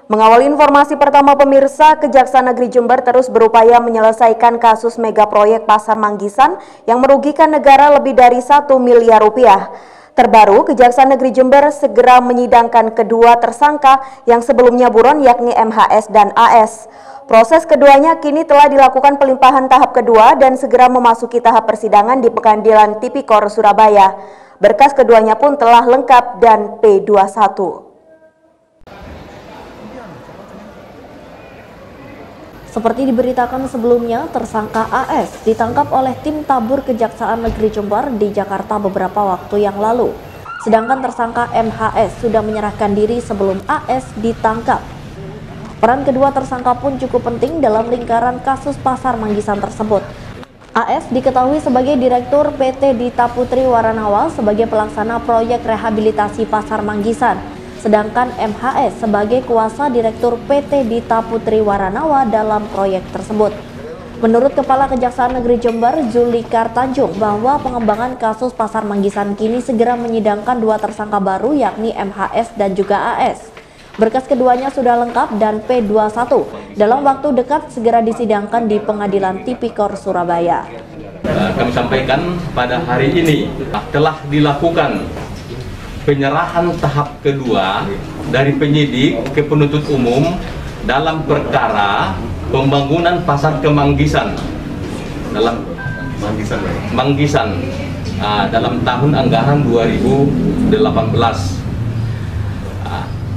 Mengawal informasi pertama pemirsa, Kejaksaan Negeri Jember terus berupaya menyelesaikan kasus mega proyek Pasar Manggisan yang merugikan negara lebih dari 1 miliar rupiah. Terbaru, Kejaksaan Negeri Jember segera menyidangkan kedua tersangka yang sebelumnya buron yakni MHS dan AS. Proses keduanya kini telah dilakukan pelimpahan tahap kedua dan segera memasuki tahap persidangan di Pengadilan Tipikor Surabaya. Berkas keduanya pun telah lengkap dan P21. Seperti diberitakan sebelumnya, tersangka AS ditangkap oleh tim tabur Kejaksaan Negeri Jember di Jakarta beberapa waktu yang lalu. Sedangkan tersangka MHS sudah menyerahkan diri sebelum AS ditangkap. Peran kedua tersangka pun cukup penting dalam lingkaran kasus Pasar Manggisan tersebut. AS diketahui sebagai Direktur PT Dita Putri Waranawa sebagai pelaksana proyek rehabilitasi Pasar Manggisan. Sedangkan MHS sebagai kuasa Direktur PT Dita Putri Waranawa dalam proyek tersebut. Menurut Kepala Kejaksaan Negeri Jember, Zulikar Tanjung, bahwa pengembangan kasus Pasar Manggisan kini segera menyidangkan dua tersangka baru yakni MHS dan juga AS. Berkas keduanya sudah lengkap dan P21 dalam waktu dekat segera disidangkan di Pengadilan Tipikor Surabaya. Kami sampaikan pada hari ini telah dilakukan penyerahan tahap kedua dari penyidik ke penuntut umum dalam perkara pembangunan pasar Kemanggisan dalam dalam tahun anggaran 2018.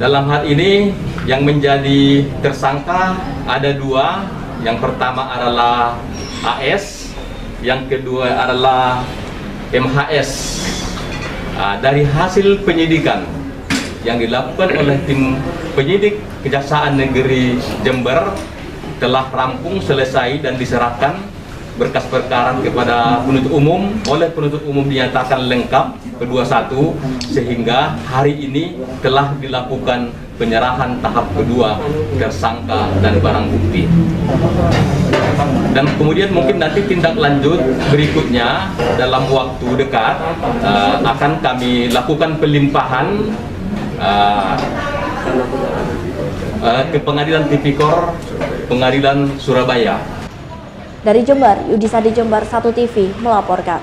Dalam hal ini yang menjadi tersangka ada dua. Yang pertama adalah AS, yang kedua adalah MHS. Dari hasil penyidikan yang dilakukan oleh tim penyidik Kejaksaan Negeri Jember telah rampung, selesai dan diserahkan berkas perkara kepada penuntut umum. Oleh penuntut umum dinyatakan lengkap P21 sehingga hari ini telah dilakukan penyerahan tahap kedua tersangka dan barang bukti. Dan kemudian mungkin nanti tindak lanjut berikutnya dalam waktu dekat akan kami lakukan pelimpahan ke Pengadilan Tipikor Pengadilan Surabaya. Dari Jember, Yudisa di Jember 1 TV melaporkan.